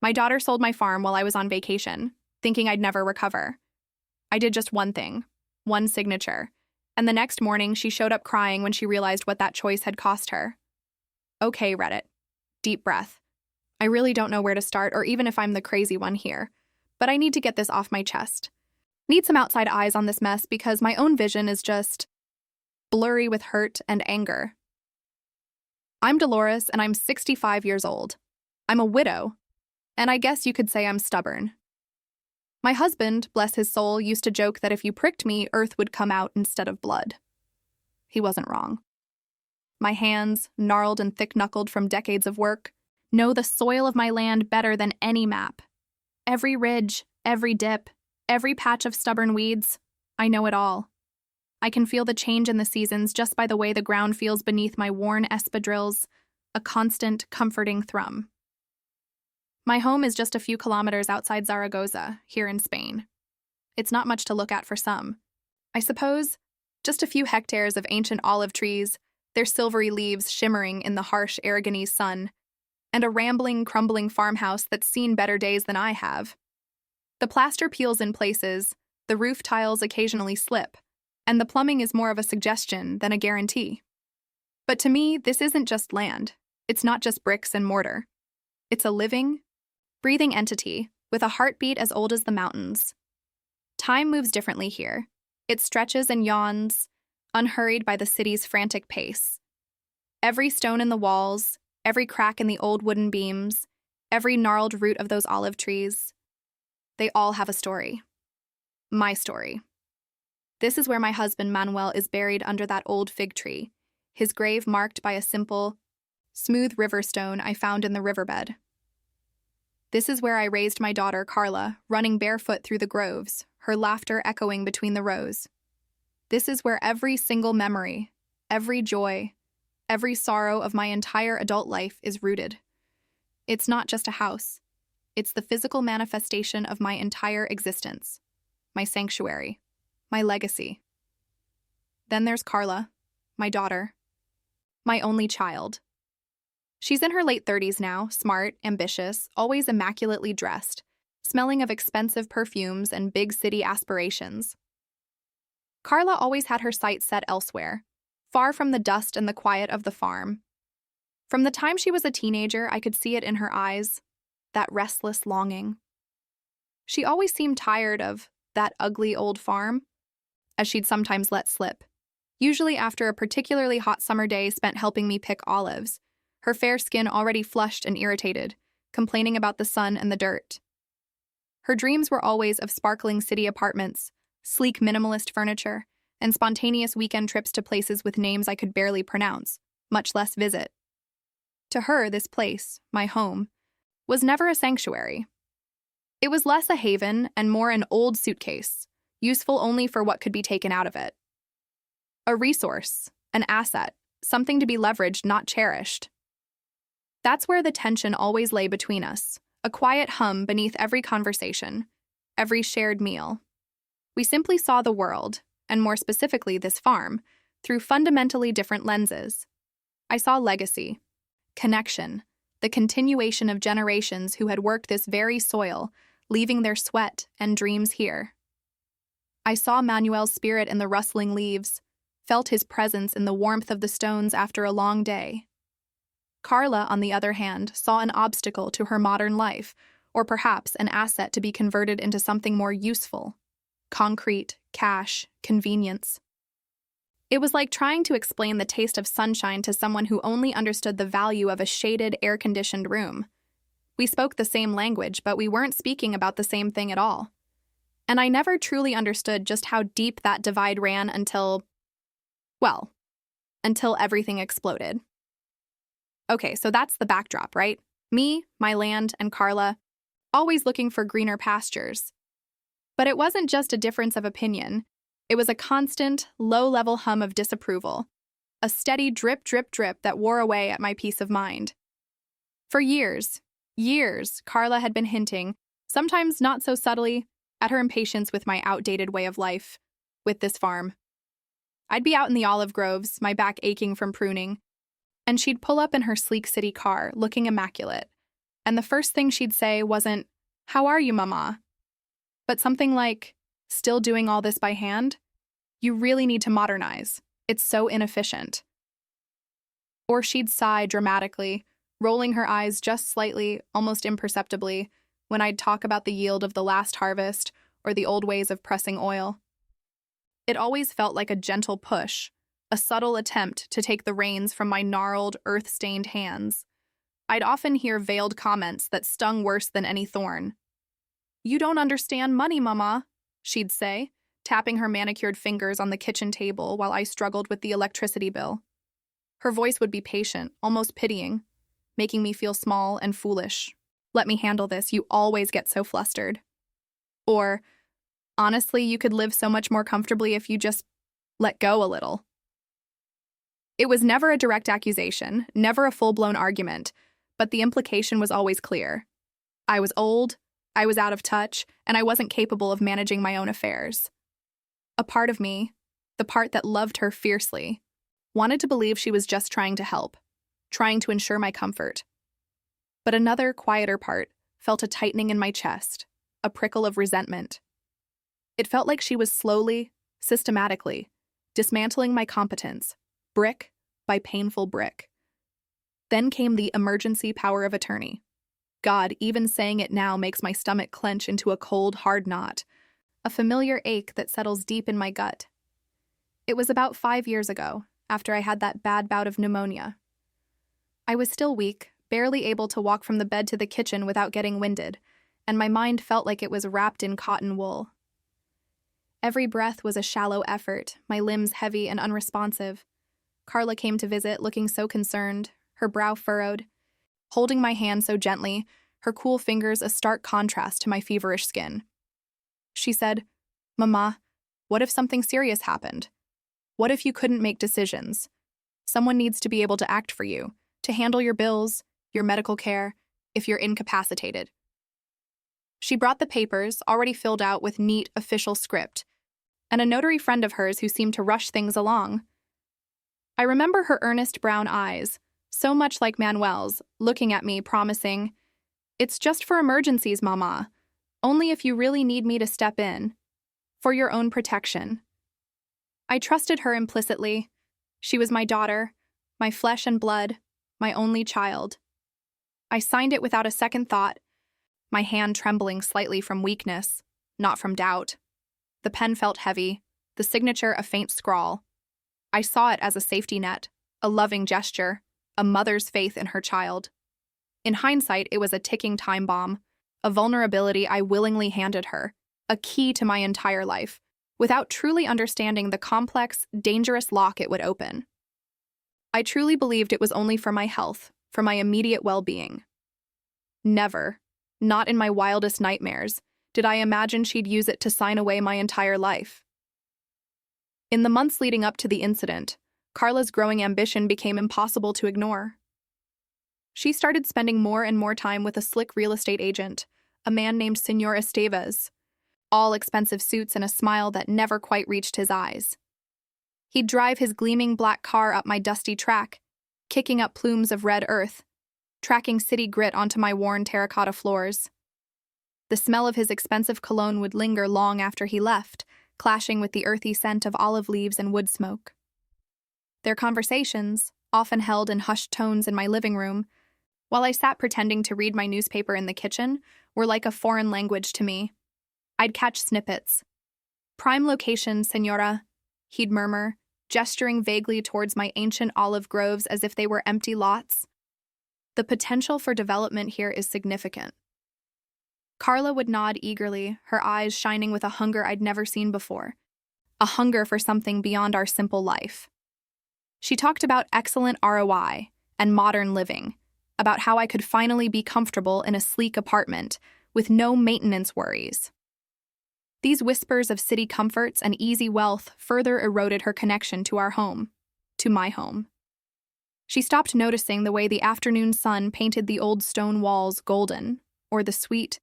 My daughter sold my farm while I was on vacation, thinking I'd never recover. I did just one thing, one signature, and the next morning she showed up crying when she realized what that choice had cost her. Okay, Reddit. Deep breath. I really don't know where to start or even if I'm the crazy one here, but I need to get this off my chest. Need some outside eyes on this mess because my own vision is just blurry with hurt and anger. I'm Dolores and I'm 65 years old. I'm a widow, and I guess you could say I'm stubborn. My husband, bless his soul, used to joke that if you pricked me, earth would come out instead of blood. He wasn't wrong. My hands, gnarled and thick-knuckled from decades of work, know the soil of my land better than any map. Every ridge, every dip, every patch of stubborn weeds, I know it all. I can feel the change in the seasons just by the way the ground feels beneath my worn espadrilles, a constant, comforting thrum. My home is just a few kilometers outside Zaragoza, here in Spain. It's not much to look at for some. I suppose just a few hectares of ancient olive trees, their silvery leaves shimmering in the harsh Aragonese sun, and a rambling, crumbling farmhouse that's seen better days than I have. The plaster peels in places, the roof tiles occasionally slip, and the plumbing is more of a suggestion than a guarantee. But to me, this isn't just land. It's not just bricks and mortar. It's a living, breathing entity with a heartbeat as old as the mountains. Time moves differently here. It stretches and yawns, unhurried by the city's frantic pace. Every stone in the walls, every crack in the old wooden beams, every gnarled root of those olive trees, they all have a story. My story. This is where my husband Manuel is buried under that old fig tree, his grave marked by a simple, smooth river stone I found in the riverbed. This is where I raised my daughter Carla, running barefoot through the groves, her laughter echoing between the rows. This is where every single memory, every joy, every sorrow of my entire adult life is rooted. It's not just a house. It's the physical manifestation of my entire existence, my sanctuary, my legacy. Then there's Carla, my daughter, my only child. She's in her late 30s now, smart, ambitious, always immaculately dressed, smelling of expensive perfumes and big city aspirations. Carla always had her sights set elsewhere, far from the dust and the quiet of the farm. From the time she was a teenager, I could see it in her eyes, that restless longing. She always seemed tired of that ugly old farm, as she'd sometimes let slip, usually after a particularly hot summer day spent helping me pick olives, her fair skin already flushed and irritated, complaining about the sun and the dirt. Her dreams were always of sparkling city apartments, sleek minimalist furniture, and spontaneous weekend trips to places with names I could barely pronounce, much less visit. To her, this place, my home, was never a sanctuary. It was less a haven and more an old suitcase, useful only for what could be taken out of it. A resource, an asset, something to be leveraged, not cherished. That's where the tension always lay between us, a quiet hum beneath every conversation, every shared meal. We simply saw the world, and more specifically this farm, through fundamentally different lenses. I saw legacy, connection, the continuation of generations who had worked this very soil, leaving their sweat and dreams here. I saw Manuel's spirit in the rustling leaves, felt his presence in the warmth of the stones after a long day. Carla, on the other hand, saw an obstacle to her modern life, or perhaps an asset to be converted into something more useful. Concrete, cash, convenience. It was like trying to explain the taste of sunshine to someone who only understood the value of a shaded, air-conditioned room. We spoke the same language, but we weren't speaking about the same thing at all. And I never truly understood just how deep that divide ran until everything exploded. Okay, so that's the backdrop, right? Me, my land, and Carla, always looking for greener pastures. But it wasn't just a difference of opinion. It was a constant, low-level hum of disapproval, a steady drip, drip, drip that wore away at my peace of mind. For years, Carla had been hinting, sometimes not so subtly, at her impatience with my outdated way of life, with this farm. I'd be out in the olive groves, my back aching from pruning, and she'd pull up in her sleek city car, looking immaculate, And the first thing she'd say wasn't, "How are you, Mama?" but something like, "Still doing all this by hand? You really need to modernize. It's so inefficient." Or she'd sigh dramatically, rolling her eyes just slightly, almost imperceptibly, when I'd talk about the yield of the last harvest or the old ways of pressing oil. It always felt like a gentle push, a subtle attempt to take the reins from my gnarled, earth-stained hands. I'd often hear veiled comments that stung worse than any thorn. "You don't understand money, Mama," she'd say, tapping her manicured fingers on the kitchen table while I struggled with the electricity bill. Her voice would be patient, almost pitying, making me feel small and foolish. "Let me handle this, you always get so flustered." Or, "Honestly, you could live so much more comfortably if you just let go a little." It was never a direct accusation, never a full-blown argument, but the implication was always clear. I was old, I was out of touch, and I wasn't capable of managing my own affairs. A part of me, the part that loved her fiercely, wanted to believe she was just trying to help, trying to ensure my comfort. But another, quieter part felt a tightening in my chest, a prickle of resentment. It felt like she was slowly, systematically, dismantling my competence, brick by painful brick. Then came the emergency power of attorney. God, even saying it now makes my stomach clench into a cold, hard knot, a familiar ache that settles deep in my gut. It was about 5 years ago, after I had that bad bout of pneumonia. I was still weak, barely able to walk from the bed to the kitchen without getting winded, and my mind felt like it was wrapped in cotton wool. Every breath was a shallow effort, my limbs heavy and unresponsive. Carla came to visit, looking so concerned, her brow furrowed, holding my hand so gently, her cool fingers a stark contrast to my feverish skin. She said, "Mama, what if something serious happened? What if you couldn't make decisions? Someone needs to be able to act for you, to handle your bills, your medical care, if you're incapacitated." She brought the papers, already filled out with neat, official script, and a notary friend of hers who seemed to rush things along. I remember her earnest brown eyes, so much like Manuel's, looking at me, promising, "It's just for emergencies, Mama. Only if you really need me to step in. For your own protection." I trusted her implicitly. She was my daughter, my flesh and blood, my only child. I signed it without a second thought, my hand trembling slightly from weakness, not from doubt. The pen felt heavy, the signature a faint scrawl. I saw it as a safety net, a loving gesture, a mother's faith in her child. In hindsight, it was a ticking time bomb, a vulnerability I willingly handed her, a key to my entire life, without truly understanding the complex, dangerous lock it would open. I truly believed it was only for my health, for my immediate well-being. Never, not in my wildest nightmares, did I imagine she'd use it to sign away my entire life. In the months leading up to the incident, Carla's growing ambition became impossible to ignore. She started spending more and more time with a slick real estate agent, a man named Señor Estevez, all expensive suits and a smile that never quite reached his eyes. He'd drive his gleaming black car up my dusty track, kicking up plumes of red earth, tracking city grit onto my worn terracotta floors. The smell of his expensive cologne would linger long after he left, clashing with the earthy scent of olive leaves and wood smoke. Their conversations, often held in hushed tones in my living room, while I sat pretending to read my newspaper in the kitchen, were like a foreign language to me. I'd catch snippets. "Prime location, Señora," he'd murmur, gesturing vaguely towards my ancient olive groves as if they were empty lots. "The potential for development here is significant." Carla would nod eagerly, her eyes shining with a hunger I'd never seen before, a hunger for something beyond our simple life. She talked about excellent ROI and modern living, about how I could finally be comfortable in a sleek apartment with no maintenance worries. These whispers of city comforts and easy wealth further eroded her connection to our home, to my home. She stopped noticing the way the afternoon sun painted the old stone walls golden, or the sweet,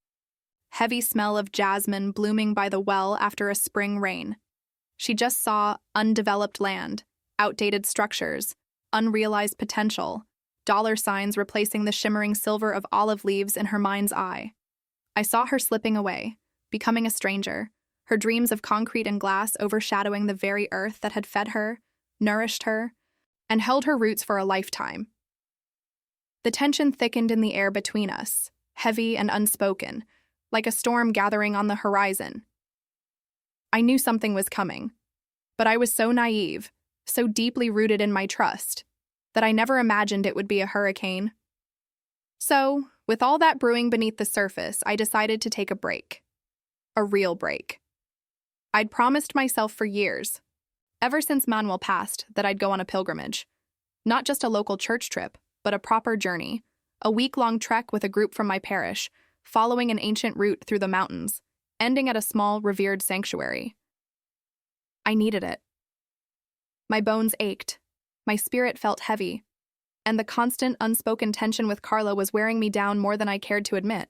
heavy smell of jasmine blooming by the well after a spring rain. She just saw undeveloped land, outdated structures, unrealized potential, dollar signs replacing the shimmering silver of olive leaves in her mind's eye. I saw her slipping away, becoming a stranger, her dreams of concrete and glass overshadowing the very earth that had fed her, nourished her, and held her roots for a lifetime. The tension thickened in the air between us, heavy and unspoken, like a storm gathering on the horizon. I knew something was coming, but I was so naive, so deeply rooted in my trust, that I never imagined it would be a hurricane. So, with all that brewing beneath the surface, I decided to take a break. A real break. I'd promised myself for years, ever since Manuel passed, that I'd go on a pilgrimage. Not just a local church trip, but a proper journey, a week-long trek with a group from my parish, following an ancient route through the mountains, ending at a small, revered sanctuary. I needed it. My bones ached, my spirit felt heavy, and the constant, unspoken tension with Carla was wearing me down more than I cared to admit.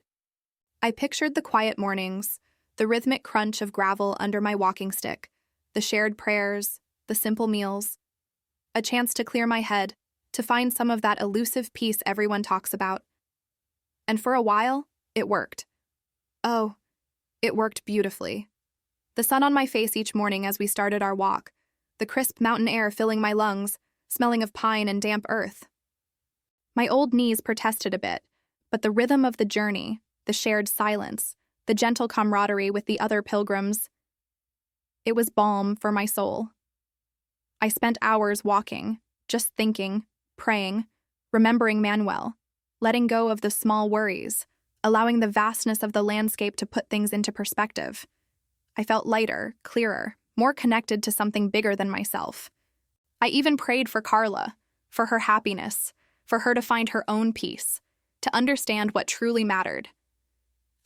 I pictured the quiet mornings, the rhythmic crunch of gravel under my walking stick, the shared prayers, the simple meals, a chance to clear my head, to find some of that elusive peace everyone talks about. And for a while, it worked. Oh, it worked beautifully. The sun on my face each morning as we started our walk, the crisp mountain air filling my lungs, smelling of pine and damp earth. My old knees protested a bit, but the rhythm of the journey, the shared silence, the gentle camaraderie with the other pilgrims, it was balm for my soul. I spent hours walking, just thinking, praying, remembering Manuel, letting go of the small worries, allowing the vastness of the landscape to put things into perspective. I felt lighter, clearer, more connected to something bigger than myself. I even prayed for Carla, for her happiness, for her to find her own peace, to understand what truly mattered.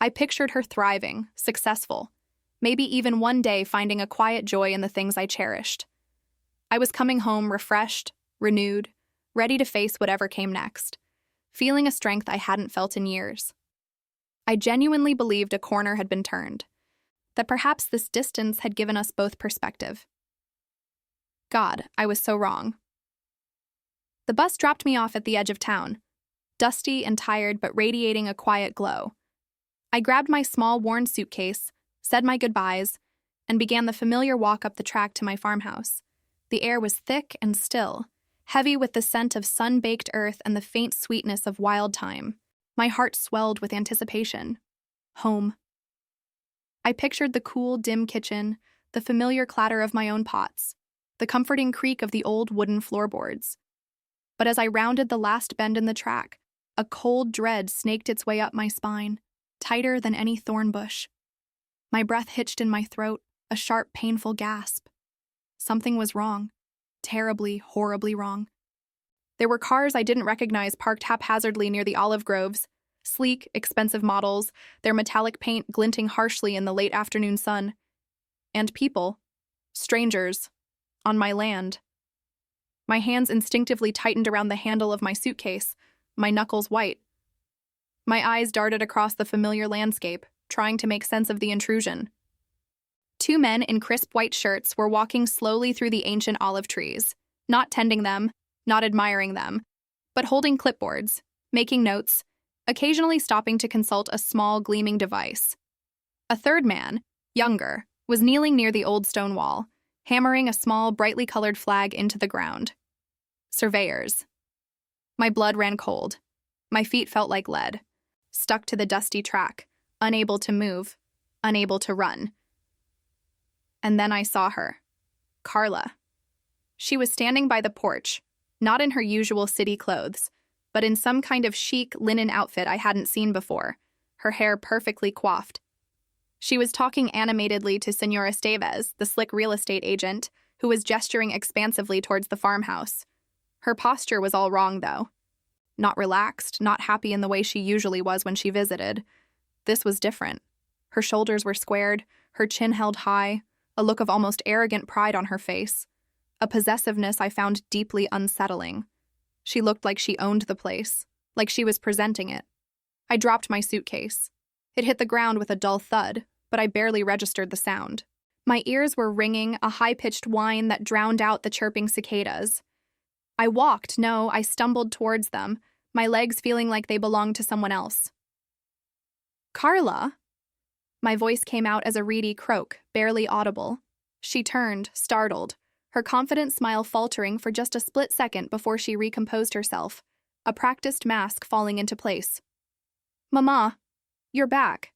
I pictured her thriving, successful, maybe even one day finding a quiet joy in the things I cherished. I was coming home refreshed, renewed, ready to face whatever came next, feeling a strength I hadn't felt in years. I genuinely believed a corner had been turned, that perhaps this distance had given us both perspective. God, I was so wrong. The bus dropped me off at the edge of town, dusty and tired but radiating a quiet glow. I grabbed my small, worn suitcase, said my goodbyes, and began the familiar walk up the track to my farmhouse. The air was thick and still, heavy with the scent of sun-baked earth and the faint sweetness of wild thyme. My heart swelled with anticipation. Home. I pictured the cool, dim kitchen, the familiar clatter of my own pots, the comforting creak of the old wooden floorboards. But as I rounded the last bend in the track, a cold dread snaked its way up my spine, tighter than any thorn bush. My breath hitched in my throat, a sharp, painful gasp. Something was wrong. Terribly, horribly wrong. There were cars I didn't recognize parked haphazardly near the olive groves, sleek, expensive models, their metallic paint glinting harshly in the late afternoon sun. And people, strangers, on my land. My hands instinctively tightened around the handle of my suitcase, my knuckles white. My eyes darted across the familiar landscape, trying to make sense of the intrusion. Two men in crisp white shirts were walking slowly through the ancient olive trees, not tending them, not admiring them, but holding clipboards, making notes, occasionally stopping to consult a small, gleaming device. A third man, younger, was kneeling near the old stone wall, hammering a small, brightly colored flag into the ground. Surveyors. My blood ran cold. My feet felt like lead, stuck to the dusty track, unable to move, unable to run. And then I saw her. Carla. She was standing by the porch, not in her usual city clothes, but in some kind of chic linen outfit I hadn't seen before, her hair perfectly coiffed. She was talking animatedly to Senor Estevez, the slick real estate agent, who was gesturing expansively towards the farmhouse. Her posture was all wrong, though. Not relaxed, not happy in the way she usually was when she visited. This was different. Her shoulders were squared, her chin held high, a look of almost arrogant pride on her face, a possessiveness I found deeply unsettling. She looked like she owned the place, like she was presenting it. I dropped my suitcase. It hit the ground with a dull thud, but I barely registered the sound. My ears were ringing, a high-pitched whine that drowned out the chirping cicadas. I stumbled towards them, my legs feeling like they belonged to someone else. Carla? My voice came out as a reedy croak, barely audible. She turned, startled, her confident smile faltering for just a split second before she recomposed herself, a practiced mask falling into place. Mama, you're back.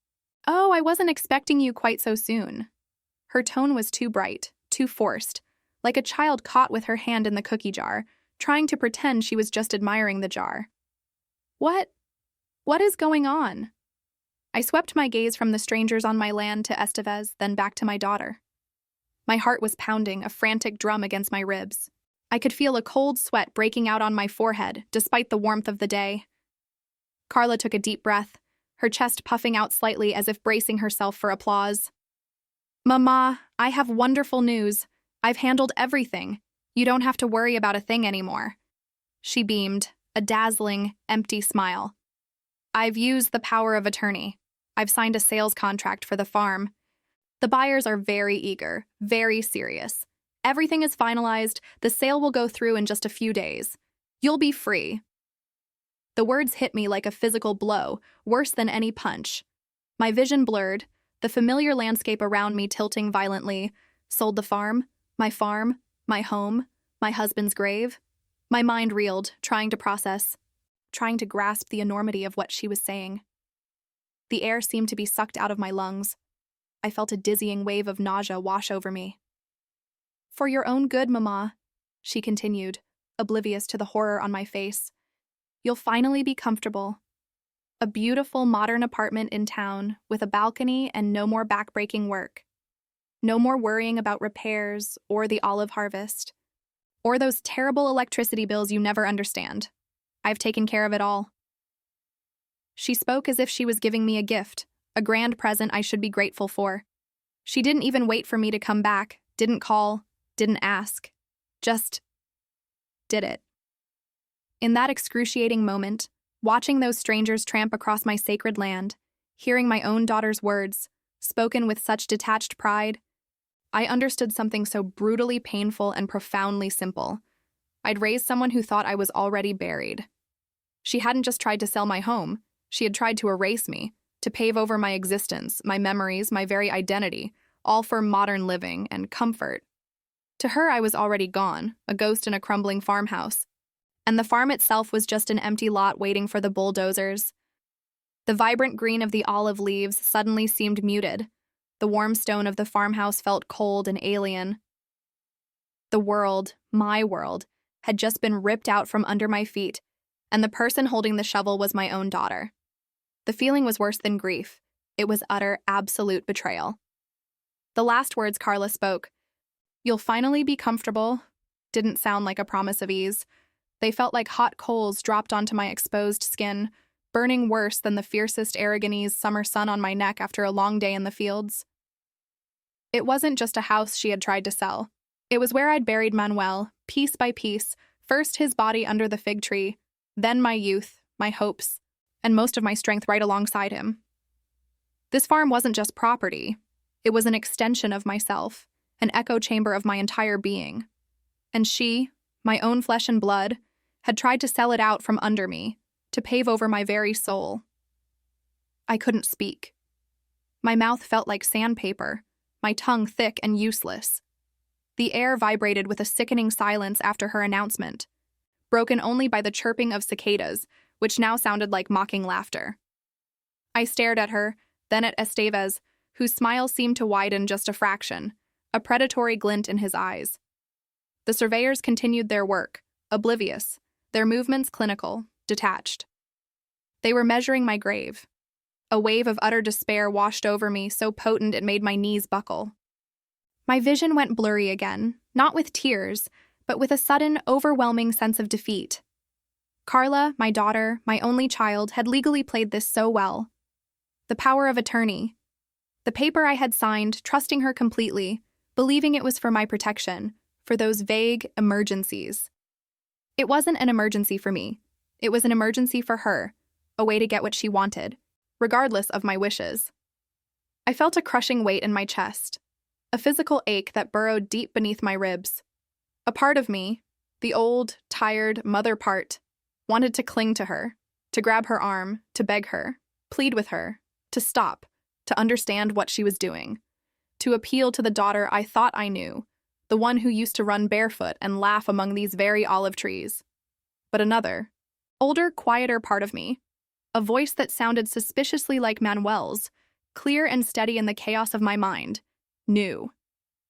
Oh, I wasn't expecting you quite so soon. Her tone was too bright, too forced, like a child caught with her hand in the cookie jar, trying to pretend she was just admiring the jar. What is going on? I swept my gaze from the strangers on my land to Estevez, then back to my daughter. My heart was pounding, a frantic drum against my ribs. I could feel a cold sweat breaking out on my forehead, despite the warmth of the day. Carla took a deep breath, her chest puffing out slightly as if bracing herself for applause. Mama, I have wonderful news. I've handled everything. You don't have to worry about a thing anymore. She beamed, a dazzling, empty smile. I've used the power of attorney. I've signed a sales contract for the farm. The buyers are very eager, very serious. Everything is finalized. The sale will go through in just a few days. You'll be free. The words hit me like a physical blow, worse than any punch. My vision blurred, the familiar landscape around me tilting violently. Sold the farm, my home, my husband's grave. My mind reeled, trying to process, trying to grasp the enormity of what she was saying. The air seemed to be sucked out of my lungs. I felt a dizzying wave of nausea wash over me. For your own good, Mama, she continued, oblivious to the horror on my face. You'll finally be comfortable. A beautiful modern apartment in town with a balcony and no more backbreaking work. No more worrying about repairs or the olive harvest. Or those terrible electricity bills you never understand. I've taken care of it all. She spoke as if she was giving me a gift, a grand present I should be grateful for. She didn't even wait for me to come back, didn't call, didn't ask. Just did it. In that excruciating moment, watching those strangers tramp across my sacred land, hearing my own daughter's words, spoken with such detached pride, I understood something so brutally painful and profoundly simple. I'd raised someone who thought I was already buried. She hadn't just tried to sell my home, she had tried to erase me, to pave over my existence, my memories, my very identity, all for modern living and comfort. To her, I was already gone, a ghost in a crumbling farmhouse, and the farm itself was just an empty lot waiting for the bulldozers. The vibrant green of the olive leaves suddenly seemed muted. The warm stone of the farmhouse felt cold and alien. The world, my world, had just been ripped out from under my feet, and the person holding the shovel was my own daughter. The feeling was worse than grief. It was utter, absolute betrayal. The last words Carla spoke, "You'll finally be comfortable," didn't sound like a promise of ease. They felt like hot coals dropped onto my exposed skin, burning worse than the fiercest Aragonese summer sun on my neck after a long day in the fields. It wasn't just a house she had tried to sell. It was where I'd buried Manuel, piece by piece, first his body under the fig tree, then my youth, my hopes, and most of my strength right alongside him. This farm wasn't just property. It was an extension of myself, an echo chamber of my entire being. And she, my own flesh and blood, had tried to sell it out from under me, to pave over my very soul. I couldn't speak. My mouth felt like sandpaper, my tongue thick and useless. The air vibrated with a sickening silence after her announcement, broken only by the chirping of cicadas, which now sounded like mocking laughter. I stared at her, then at Estevez, whose smile seemed to widen just a fraction, a predatory glint in his eyes. The surveyors continued their work, oblivious, their movements clinical, detached. They were measuring my grave. A wave of utter despair washed over me, so potent it made my knees buckle. My vision went blurry again, not with tears, but with a sudden, overwhelming sense of defeat. Carla, my daughter, my only child, had legally played this so well. The power of attorney. The paper I had signed, trusting her completely, believing it was for my protection, for those vague emergencies. It wasn't an emergency for me. It was an emergency for her, a way to get what she wanted, regardless of my wishes. I felt a crushing weight in my chest, a physical ache that burrowed deep beneath my ribs. A part of me, the old, tired mother part wanted to cling to her, to grab her arm, to beg her, plead with her, to stop, to understand what she was doing, to appeal to the daughter I thought I knew, the one who used to run barefoot and laugh among these very olive trees. But another, older, quieter part of me, a voice that sounded suspiciously like Manuel's, clear and steady in the chaos of my mind, knew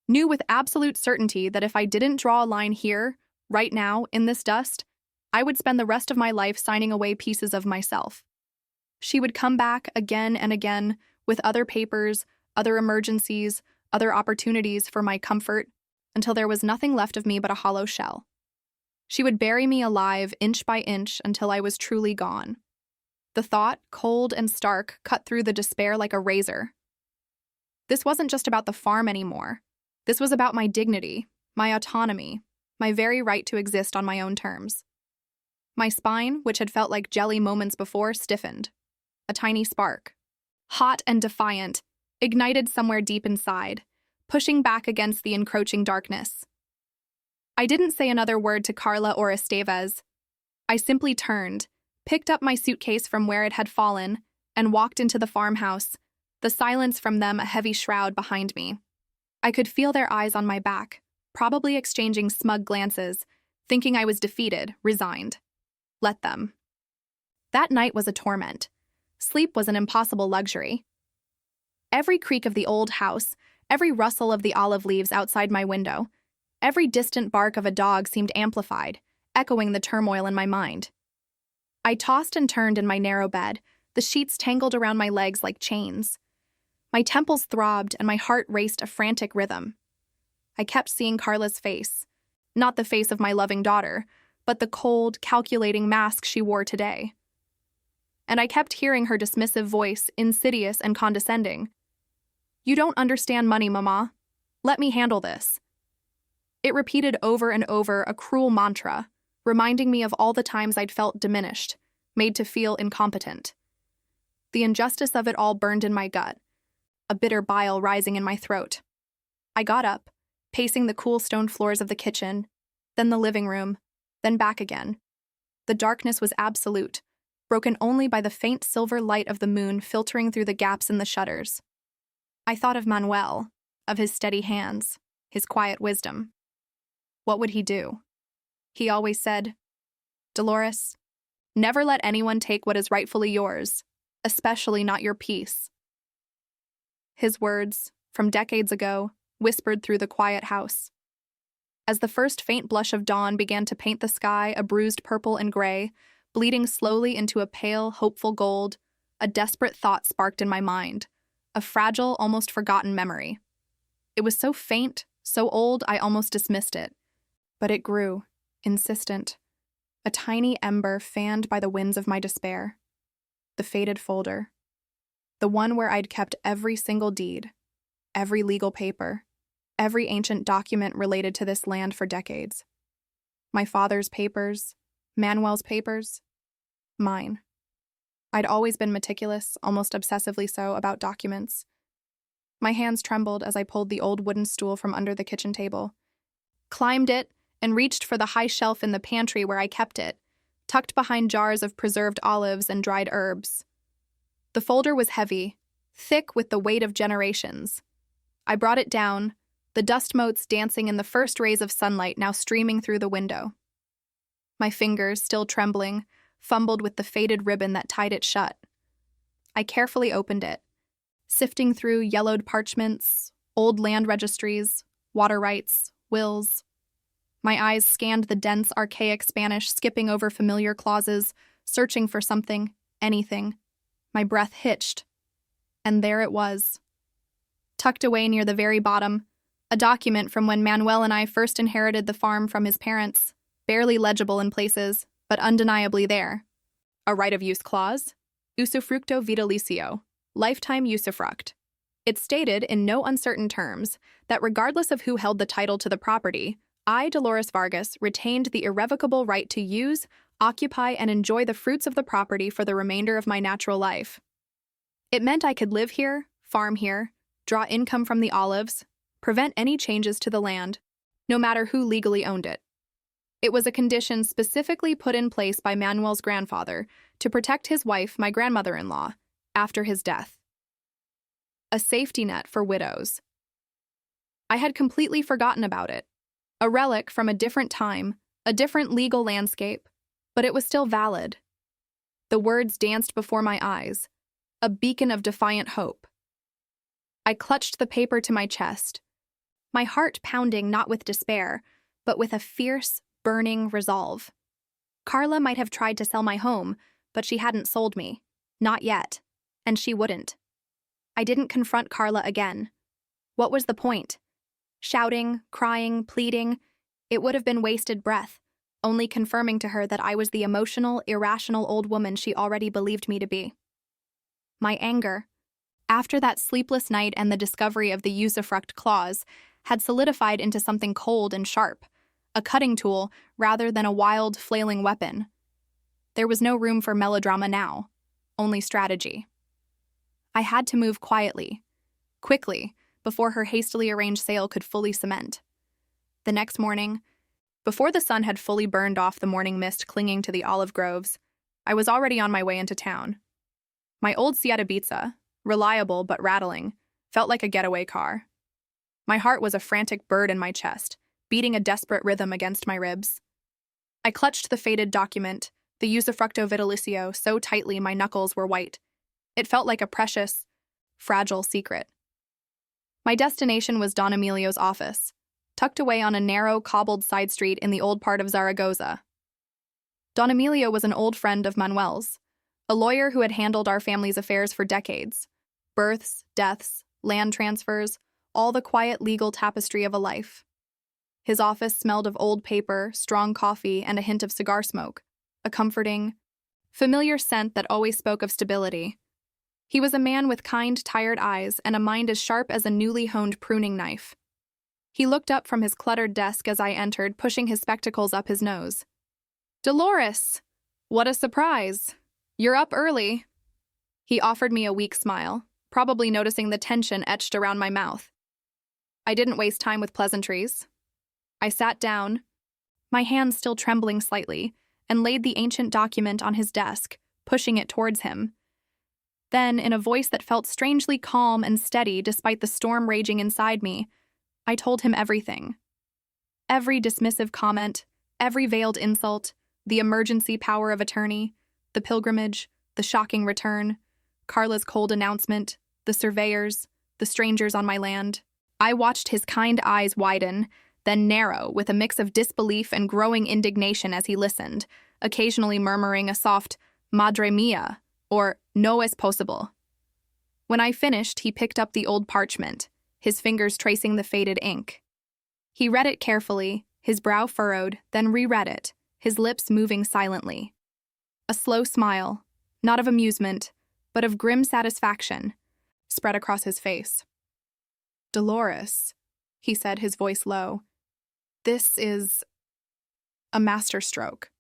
with absolute certainty that if I didn't draw a line here, right now, in this dust, I would spend the rest of my life signing away pieces of myself. She would come back again and again with other papers, other emergencies, other opportunities for my comfort, until there was nothing left of me but a hollow shell. She would bury me alive inch by inch until I was truly gone. The thought, cold and stark, cut through the despair like a razor. This wasn't just about the farm anymore. This was about my dignity, my autonomy, my very right to exist on my own terms. My spine, which had felt like jelly moments before, stiffened. A tiny spark, hot and defiant, ignited somewhere deep inside, pushing back against the encroaching darkness. I didn't say another word to Carla or Estevez. I simply turned, picked up my suitcase from where it had fallen, and walked into the farmhouse, the silence from them a heavy shroud behind me. I could feel their eyes on my back, probably exchanging smug glances, thinking I was defeated, resigned. Let them. That night was a torment. Sleep was an impossible luxury. Every creak of the old house, every rustle of the olive leaves outside my window, every distant bark of a dog seemed amplified, echoing the turmoil in my mind. I tossed and turned in my narrow bed, the sheets tangled around my legs like chains. My temples throbbed and my heart raced a frantic rhythm. I kept seeing Carla's face, not the face of my loving daughter, but the cold, calculating mask she wore today. And I kept hearing her dismissive voice, insidious and condescending. "You don't understand money, Mama. Let me handle this." It repeated over and over a cruel mantra, reminding me of all the times I'd felt diminished, made to feel incompetent. The injustice of it all burned in my gut, a bitter bile rising in my throat. I got up, pacing the cool stone floors of the kitchen, then the living room, then back again. The darkness was absolute, broken only by the faint silver light of the moon filtering through the gaps in the shutters. I thought of Manuel, of his steady hands, his quiet wisdom. What would he do? He always said, "Dolores, never let anyone take what is rightfully yours, especially not your peace." His words, from decades ago, whispered through the quiet house. As the first faint blush of dawn began to paint the sky a bruised purple and gray, bleeding slowly into a pale, hopeful gold, a desperate thought sparked in my mind, a fragile, almost forgotten memory. It was so faint, so old, I almost dismissed it. But it grew, insistent, a tiny ember fanned by the winds of my despair. The faded folder. The one where I'd kept every single deed, every legal paper, every ancient document related to this land for decades. My father's papers, Manuel's papers, mine. I'd always been meticulous, almost obsessively so, about documents. My hands trembled as I pulled the old wooden stool from under the kitchen table, climbed it, and reached for the high shelf in the pantry where I kept it, tucked behind jars of preserved olives and dried herbs. The folder was heavy, thick with the weight of generations. I brought it down, the dust motes dancing in the first rays of sunlight now streaming through the window. My fingers, still trembling, fumbled with the faded ribbon that tied it shut. I carefully opened it, sifting through yellowed parchments, old land registries, water rights, wills. My eyes scanned the dense, archaic Spanish, skipping over familiar clauses, searching for something, anything. My breath hitched. And there it was. Tucked away near the very bottom, a document from when Manuel and I first inherited the farm from his parents, barely legible in places, but undeniably there. A right-of-use clause, usufructo vitalicio, lifetime usufruct. It stated in no uncertain terms that regardless of who held the title to the property, I, Dolores Vargas, retained the irrevocable right to use, occupy, and enjoy the fruits of the property for the remainder of my natural life. It meant I could live here, farm here, draw income from the olives, prevent any changes to the land, no matter who legally owned it. It was a condition specifically put in place by Manuel's grandfather to protect his wife, my grandmother-in-law, after his death. A safety net for widows. I had completely forgotten about it. A relic from a different time, a different legal landscape, but it was still valid. The words danced before my eyes, a beacon of defiant hope. I clutched the paper to my chest, my heart pounding not with despair, but with a fierce, burning resolve. Carla might have tried to sell my home, but she hadn't sold me. Not yet. And she wouldn't. I didn't confront Carla again. What was the point? Shouting, crying, pleading, it would have been wasted breath, only confirming to her that I was the emotional, irrational old woman she already believed me to be. My anger, after that sleepless night and the discovery of the usufruct clause, had solidified into something cold and sharp, a cutting tool rather than a wild, flailing weapon. There was no room for melodrama now, only strategy. I had to move quietly, quickly, before her hastily arranged sale could fully cement. The next morning, before the sun had fully burned off the morning mist clinging to the olive groves, I was already on my way into town. My old Seat Ibiza, reliable but rattling, felt like a getaway car. My heart was a frantic bird in my chest, beating a desperate rhythm against my ribs. I clutched the faded document, the Usufructo Vitalicio, so tightly my knuckles were white. It felt like a precious, fragile secret. My destination was Don Emilio's office, tucked away on a narrow, cobbled side street in the old part of Zaragoza. Don Emilio was an old friend of Manuel's, a lawyer who had handled our family's affairs for decades. Births, deaths, land transfers, all the quiet legal tapestry of a life. His office smelled of old paper, strong coffee, and a hint of cigar smoke, a comforting, familiar scent that always spoke of stability. He was a man with kind, tired eyes and a mind as sharp as a newly honed pruning knife. He looked up from his cluttered desk as I entered, pushing his spectacles up his nose. "Dolores! What a surprise! You're up early." He offered me a weak smile, probably noticing the tension etched around my mouth. I didn't waste time with pleasantries. I sat down, my hands still trembling slightly, and laid the ancient document on his desk, pushing it towards him. Then, in a voice that felt strangely calm and steady despite the storm raging inside me, I told him everything. Every dismissive comment, every veiled insult, the emergency power of attorney, the pilgrimage, the shocking return, Carla's cold announcement, the surveyors, the strangers on my land. I watched his kind eyes widen, then narrow with a mix of disbelief and growing indignation as he listened, occasionally murmuring a soft, "Madre mia," or "No es posible." When I finished, he picked up the old parchment, his fingers tracing the faded ink. He read it carefully, his brow furrowed, then reread it, his lips moving silently. A slow smile, not of amusement, but of grim satisfaction, spread across his face. "Dolores," he said, his voice low, "this is a masterstroke.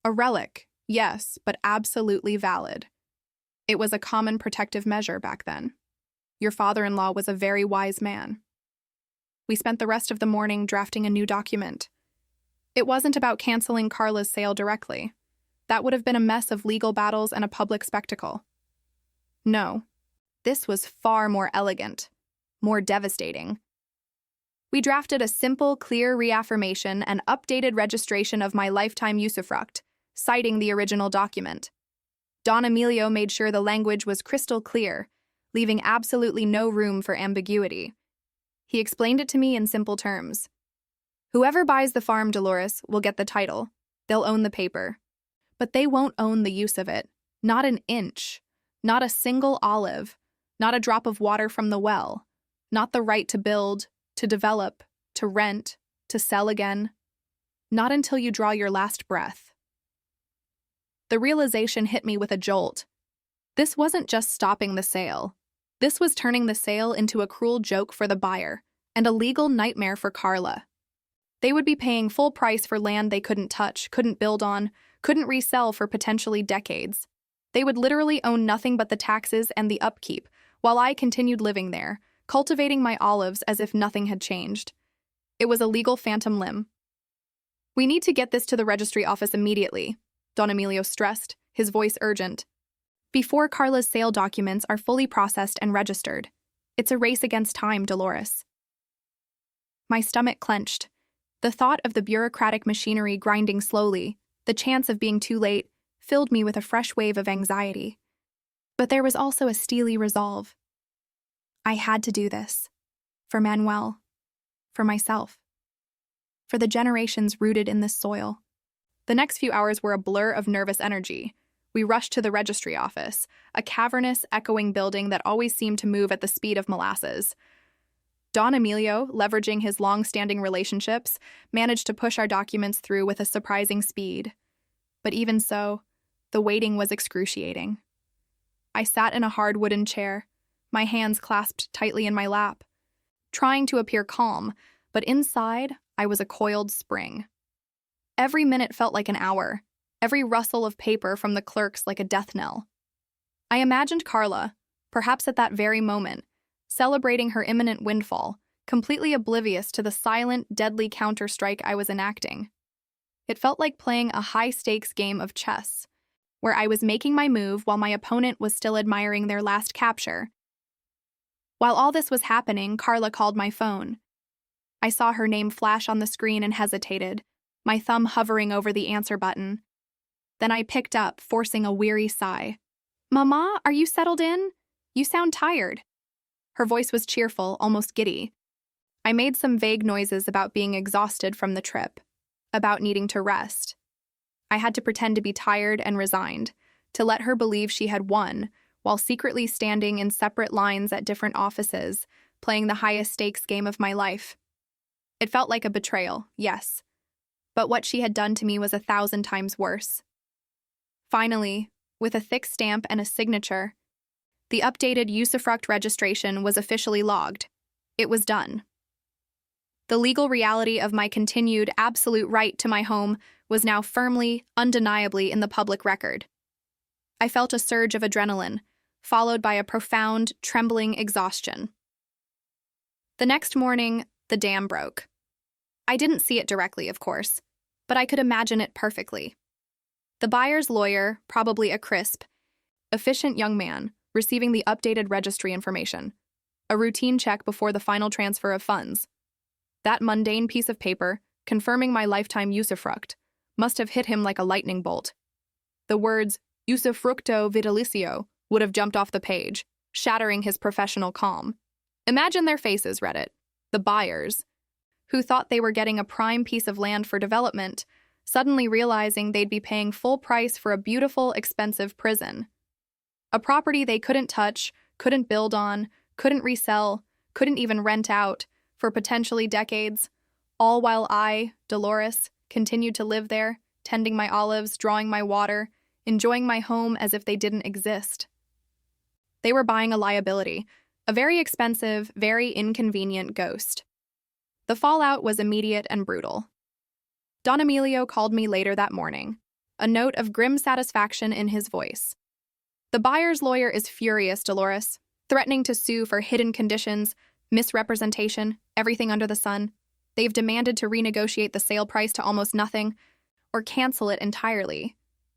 A relic, yes, but absolutely valid. It was a common protective measure back then. Your father-in-law was a very wise man." We spent the rest of the morning drafting a new document. It wasn't about canceling Carla's sale directly. That would have been a mess of legal battles and a public spectacle. No, this was far more elegant, more devastating. We drafted a simple, clear reaffirmation and updated registration of my lifetime usufruct, citing the original document. Don Emilio made sure the language was crystal clear, leaving absolutely no room for ambiguity. He explained it to me in simple terms. Whoever buys the farm, Dolores, will get the title. They'll own the paper. But they won't own the use of it. Not an inch. Not a single olive. Not a drop of water from the well. Not the right to build, to develop, to rent, to sell again. Not until you draw your last breath. The realization hit me with a jolt. This wasn't just stopping the sale. This was turning the sale into a cruel joke for the buyer and a legal nightmare for Carla. They would be paying full price for land they couldn't touch, couldn't build on, couldn't resell for potentially decades. They would literally own nothing but the taxes and the upkeep, while I continued living there, cultivating my olives as if nothing had changed. It was a legal phantom limb. We need to get this to the registry office immediately, Don Emilio stressed, his voice urgent. Before Carla's sale documents are fully processed and registered. It's a race against time, Dolores. My stomach clenched. The thought of the bureaucratic machinery grinding slowly, the chance of being too late, filled me with a fresh wave of anxiety. But there was also a steely resolve. I had to do this. For Manuel. For myself. For the generations rooted in this soil. The next few hours were a blur of nervous energy. We rushed to the registry office, a cavernous, echoing building that always seemed to move at the speed of molasses. Don Emilio, leveraging his long-standing relationships, managed to push our documents through with a surprising speed. But even so, the waiting was excruciating. I sat in a hard wooden chair, my hands clasped tightly in my lap, trying to appear calm, but inside, I was a coiled spring. Every minute felt like an hour, every rustle of paper from the clerks like a death knell. I imagined Carla, perhaps at that very moment, celebrating her imminent windfall, completely oblivious to the silent, deadly counter-strike I was enacting. It felt like playing a high-stakes game of chess, where I was making my move while my opponent was still admiring their last capture. While all this was happening, Carla called my phone. I saw her name flash on the screen and hesitated, my thumb hovering over the answer button. Then I picked up, forcing a weary sigh. "Mama, are you settled in? You sound tired." Her voice was cheerful, almost giddy. I made some vague noises about being exhausted from the trip, about needing to rest. I had to pretend to be tired and resigned, to let her believe she had won, while secretly standing in separate lines at different offices, playing the highest-stakes game of my life. It felt like a betrayal, yes, but what she had done to me was 1,000 times worse. Finally, with a thick stamp and a signature, the updated usufruct registration was officially logged. It was done. The legal reality of my continued absolute right to my home was now firmly, undeniably in the public record. I felt a surge of adrenaline, followed by a profound, trembling exhaustion. The next morning, the dam broke. I didn't see it directly, of course, but I could imagine it perfectly. The buyer's lawyer, probably a crisp, efficient young man, receiving the updated registry information, a routine check before the final transfer of funds. That mundane piece of paper, confirming my lifetime usufruct, must have hit him like a lightning bolt. The words, usufructo vitalicio, would have jumped off the page, shattering his professional calm. Imagine their faces, Reddit. The buyers, who thought they were getting a prime piece of land for development, suddenly realizing they'd be paying full price for a beautiful, expensive prison. A property they couldn't touch, couldn't build on, couldn't resell, couldn't even rent out for potentially decades, all while I, Dolores, continued to live there, tending my olives, drawing my water, enjoying my home as if they didn't exist. They were buying a liability, a very expensive, very inconvenient ghost. The fallout was immediate and brutal. Don Emilio called me later that morning, a note of grim satisfaction in his voice. The buyer's lawyer is furious, Dolores, threatening to sue for hidden conditions, misrepresentation, everything under the sun. They've demanded to renegotiate the sale price to almost nothing, or cancel it entirely.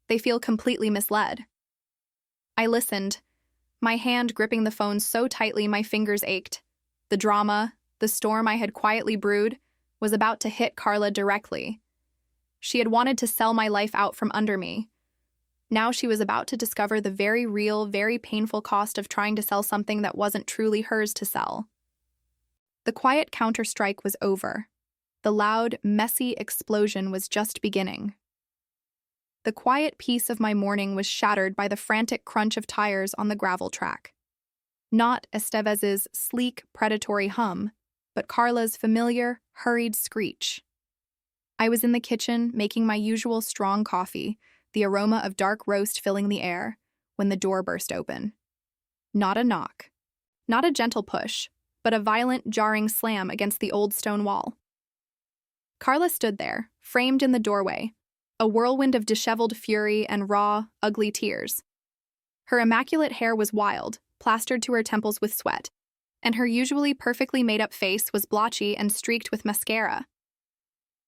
They feel completely misled. I listened, my hand gripping the phone so tightly my fingers ached. The drama, the storm I had quietly brewed, was about to hit Carla directly. She had wanted to sell my life out from under me. Now she was about to discover the very real, very painful cost of trying to sell something that wasn't truly hers to sell. The quiet counter-strike was over. The loud, messy explosion was just beginning. The quiet peace of my morning was shattered by the frantic crunch of tires on the gravel track. Not Estevez's sleek, predatory hum, but Carla's familiar, hurried screech. I was in the kitchen, making my usual strong coffee, the aroma of dark roast filling the air, when the door burst open. Not a knock. Not a gentle push, but a violent, jarring slam against the old stone wall. Carla stood there, framed in the doorway, a whirlwind of disheveled fury and raw, ugly tears. Her immaculate hair was wild, plastered to her temples with sweat, and her usually perfectly made-up face was blotchy and streaked with mascara.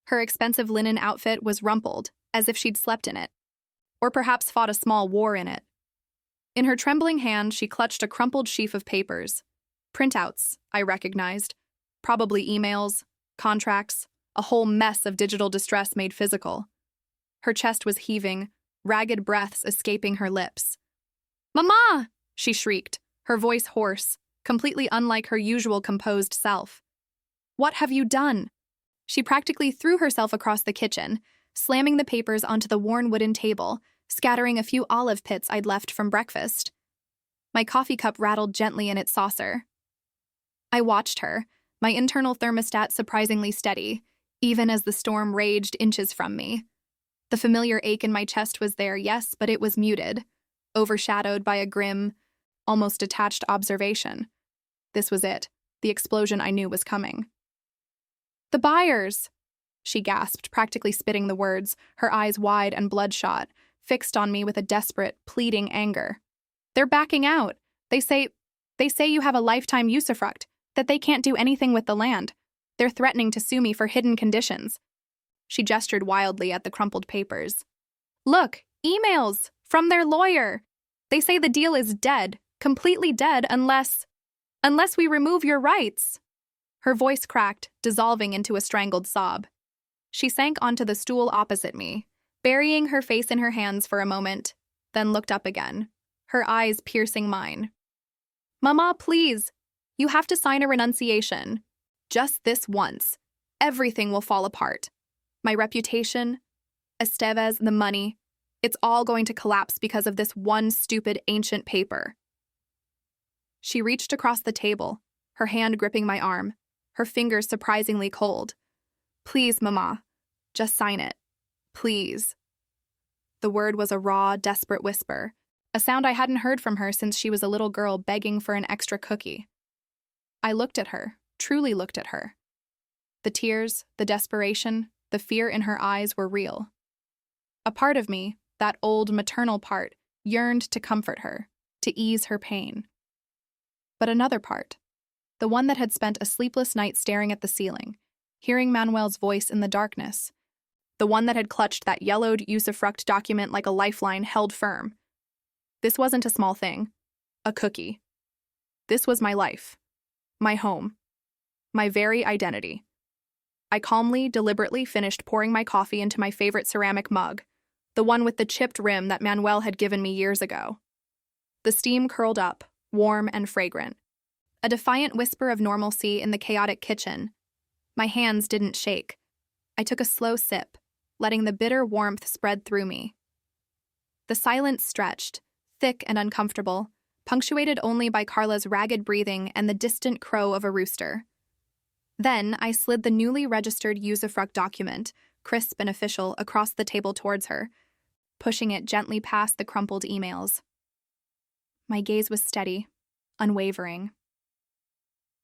Her expensive linen outfit was rumpled, as if she'd slept in it, or perhaps fought a small war in it. In her trembling hand, she clutched a crumpled sheaf of papers. Printouts, I recognized. Probably emails, contracts, a whole mess of digital distress made physical. Her chest was heaving, ragged breaths escaping her lips. "Mama!" she shrieked, her voice hoarse, completely unlike her usual composed self. "What have you done?" She practically threw herself across the kitchen, slamming the papers onto the worn wooden table, scattering a few olive pits I'd left from breakfast. My coffee cup rattled gently in its saucer. I watched her, my internal thermostat surprisingly steady, even as the storm raged inches from me. The familiar ache in my chest was there, yes, but it was muted, overshadowed by a grim, almost detached observation. This was it, the explosion I knew was coming. "The buyers!" she gasped, practically spitting the words, her eyes wide and bloodshot, fixed on me with a desperate, pleading anger. "They're backing out. They say you have a lifetime usufruct, that they can't do anything with the land. They're threatening to sue me for hidden conditions." She gestured wildly at the crumpled papers. "Look, emails from their lawyer. They say the deal is dead, completely dead, unless we remove your rights." Her voice cracked, dissolving into a strangled sob. She sank onto the stool opposite me, burying her face in her hands for a moment, then looked up again, her eyes piercing mine. "Mama, please. You have to sign a renunciation. Just this once. Everything will fall apart. My reputation, Estevez, the money, it's all going to collapse because of this one stupid ancient paper." She reached across the table, her hand gripping my arm, her fingers surprisingly cold. "Please, Mama, just sign it. Please." The word was a raw, desperate whisper, a sound I hadn't heard from her since she was a little girl begging for an extra cookie. I looked at her, truly looked at her. The tears, the desperation, the fear in her eyes were real. A part of me, that old maternal part, yearned to comfort her, to ease her pain. But another part, the one that had spent a sleepless night staring at the ceiling, hearing Manuel's voice in the darkness, the one that had clutched that yellowed usufruct document like a lifeline held firm. This wasn't a small thing, a cookie. This was my life, my home, my very identity. I calmly, deliberately finished pouring my coffee into my favorite ceramic mug, the one with the chipped rim that Manuel had given me years ago. The steam curled up, warm and fragrant. A defiant whisper of normalcy in the chaotic kitchen. My hands didn't shake. I took a slow sip, letting the bitter warmth spread through me. The silence stretched, thick and uncomfortable, punctuated only by Carla's ragged breathing and the distant crow of a rooster. Then I slid the newly registered usufruct document, crisp and official, across the table towards her, pushing it gently past the crumpled emails. My gaze was steady, unwavering.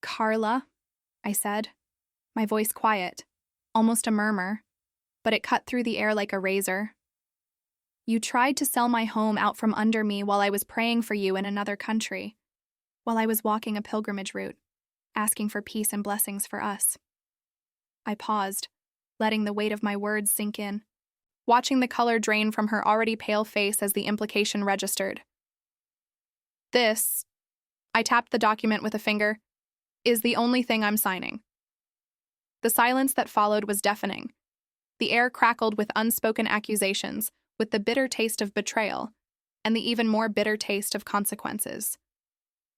"Carla," I said, my voice quiet, almost a murmur, but it cut through the air like a razor. "You tried to sell my home out from under me while I was praying for you in another country, while I was walking a pilgrimage route, asking for peace and blessings for us." I paused, letting the weight of my words sink in, watching the color drain from her already pale face as the implication registered. "This," I tapped the document with a finger, "is the only thing I'm signing." The silence that followed was deafening. The air crackled with unspoken accusations, with the bitter taste of betrayal, and the even more bitter taste of consequences.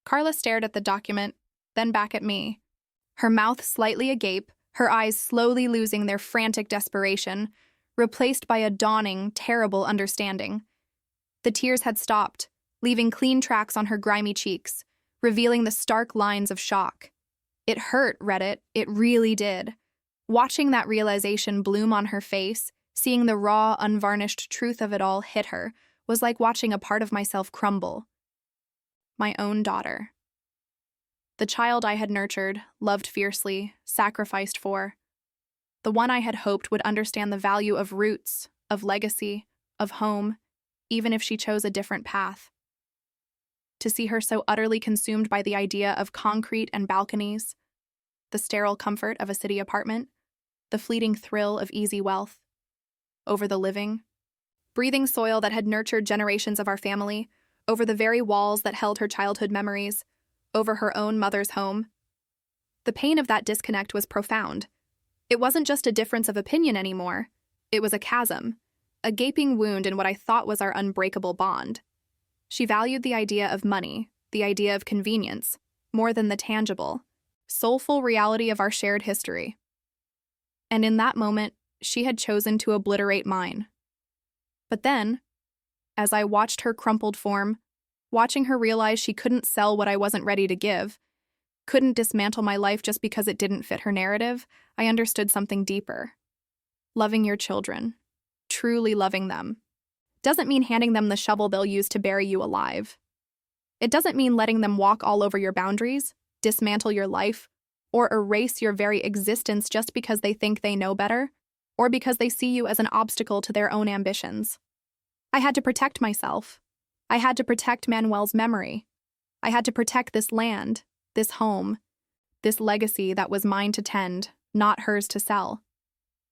Carla stared at the document, then back at me, her mouth slightly agape, her eyes slowly losing their frantic desperation, replaced by a dawning, terrible understanding. The tears had stopped, leaving clean tracks on her grimy cheeks, revealing the stark lines of shock. It hurt, Reddit, it really did. Watching that realization bloom on her face, seeing the raw, unvarnished truth of it all hit her, was like watching a part of myself crumble. My own daughter. The child I had nurtured, loved fiercely, sacrificed for. The one I had hoped would understand the value of roots, of legacy, of home, even if she chose a different path. To see her so utterly consumed by the idea of concrete and balconies, the sterile comfort of a city apartment, the fleeting thrill of easy wealth, over the living, breathing soil that had nurtured generations of our family, over the very walls that held her childhood memories, over her own mother's home. The pain of that disconnect was profound. It wasn't just a difference of opinion anymore. It was a chasm, a gaping wound in what I thought was our unbreakable bond. She valued the idea of money, the idea of convenience, more than the tangible, soulful reality of our shared history. And in that moment, she had chosen to obliterate mine. But then, as I watched her crumpled form, watching her realize she couldn't sell what I wasn't ready to give, couldn't dismantle my life just because it didn't fit her narrative, I understood something deeper. Loving your children, truly loving them, doesn't mean handing them the shovel they'll use to bury you alive. It doesn't mean letting them walk all over your boundaries, dismantle your life, or erase your very existence just because they think they know better, or because they see you as an obstacle to their own ambitions. I had to protect myself. I had to protect Manuel's memory. I had to protect this land, this home, this legacy that was mine to tend, not hers to sell.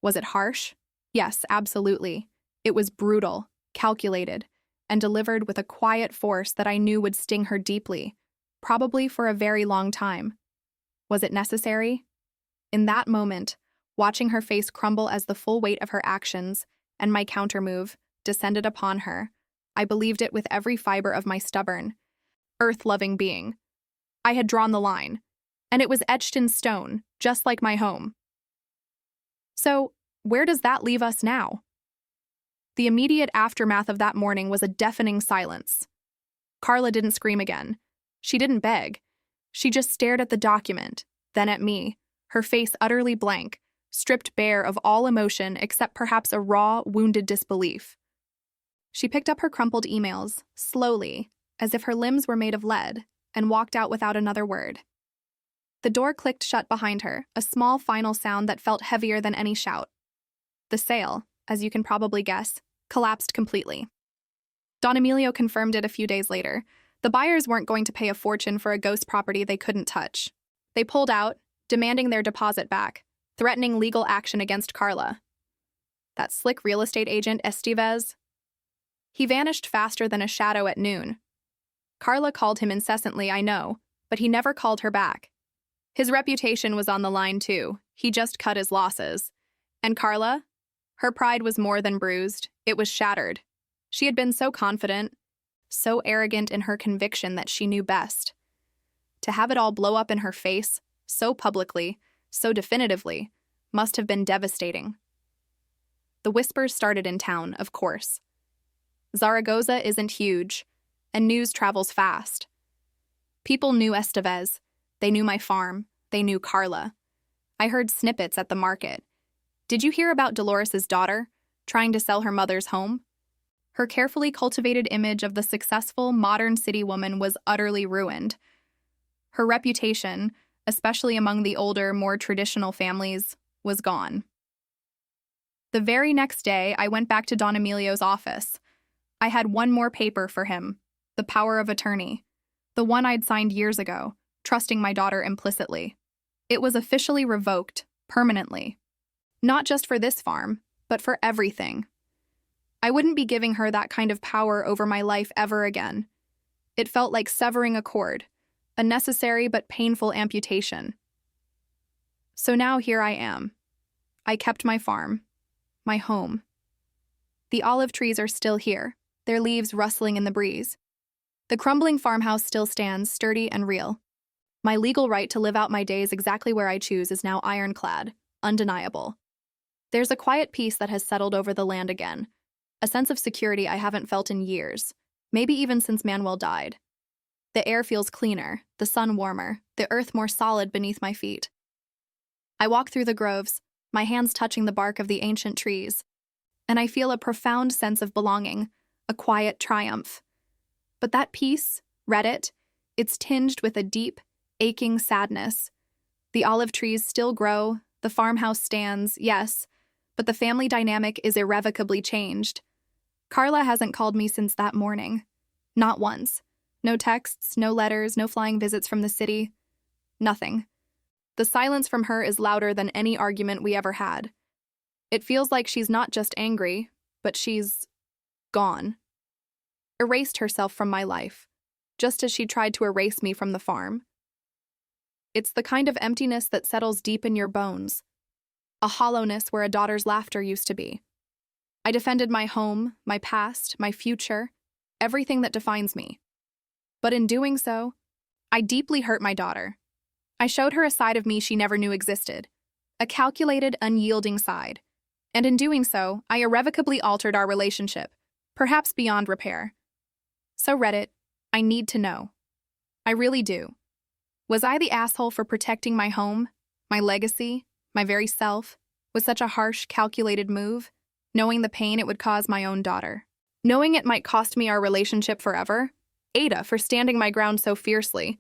Was it harsh? Yes, absolutely. It was brutal, calculated, and delivered with a quiet force that I knew would sting her deeply, probably for a very long time. Was it necessary? In that moment, watching her face crumble as the full weight of her actions, and my countermove, descended upon her, I believed it with every fiber of my stubborn, earth-loving being. I had drawn the line, and it was etched in stone, just like my home. So, where does that leave us now? The immediate aftermath of that morning was a deafening silence. Carla didn't scream again. She didn't beg. She just stared at the document, then at me, her face utterly blank, stripped bare of all emotion except perhaps a raw, wounded disbelief. She picked up her crumpled emails, slowly, as if her limbs were made of lead, and walked out without another word. The door clicked shut behind her, a small final sound that felt heavier than any shout. The sale, as you can probably guess, collapsed completely. Don Emilio confirmed it a few days later. The buyers weren't going to pay a fortune for a ghost property they couldn't touch. They pulled out, demanding their deposit back, threatening legal action against Carla. That slick real estate agent, Estevez? He vanished faster than a shadow at noon. Carla called him incessantly, I know, but he never called her back. His reputation was on the line, too. He just cut his losses. And Carla? Her pride was more than bruised. It was shattered. She had been so confident, so arrogant in her conviction that she knew best. To have it all blow up in her face, so publicly, so definitively, must have been devastating. The whispers started in town, of course. Zaragoza isn't huge, and news travels fast. People knew Estevez. They knew my farm. They knew Carla. I heard snippets at the market. Did you hear about Dolores' daughter, trying to sell her mother's home? Her carefully cultivated image of the successful, modern city woman was utterly ruined. Her reputation, especially among the older, more traditional families, was gone. The very next day, I went back to Don Emilio's office. I had one more paper for him, the power of attorney, the one I'd signed years ago, trusting my daughter implicitly. It was officially revoked, permanently. Not just for this farm, but for everything. I wouldn't be giving her that kind of power over my life ever again. It felt like severing a cord, a necessary but painful amputation. So now here I am. I kept my farm, my home. The olive trees are still here, their leaves rustling in the breeze. The crumbling farmhouse still stands, sturdy and real. My legal right to live out my days exactly where I choose is now ironclad, undeniable. There's a quiet peace that has settled over the land again, a sense of security I haven't felt in years, maybe even since Manuel died. The air feels cleaner, the sun warmer, the earth more solid beneath my feet. I walk through the groves, my hands touching the bark of the ancient trees, and I feel a profound sense of belonging, a quiet triumph. But that peace, read it, it's tinged with a deep, aching sadness. The olive trees still grow, the farmhouse stands, yes, but the family dynamic is irrevocably changed. Carla hasn't called me since that morning. Not once. No texts, no letters, no flying visits from the city. Nothing. The silence from her is louder than any argument we ever had. It feels like she's not just angry, but she's gone. Erased herself from my life, just as she tried to erase me from the farm. It's the kind of emptiness that settles deep in your bones, a hollowness where a daughter's laughter used to be. I defended my home, my past, my future, everything that defines me. But in doing so, I deeply hurt my daughter. I showed her a side of me she never knew existed, a calculated, unyielding side. And in doing so, I irrevocably altered our relationship, perhaps beyond repair. So Reddit, I need to know. I really do. Was I the asshole for protecting my home, my legacy, my very self, with such a harsh, calculated move, knowing the pain it would cause my own daughter? Knowing it might cost me our relationship forever? Ada for standing my ground so fiercely,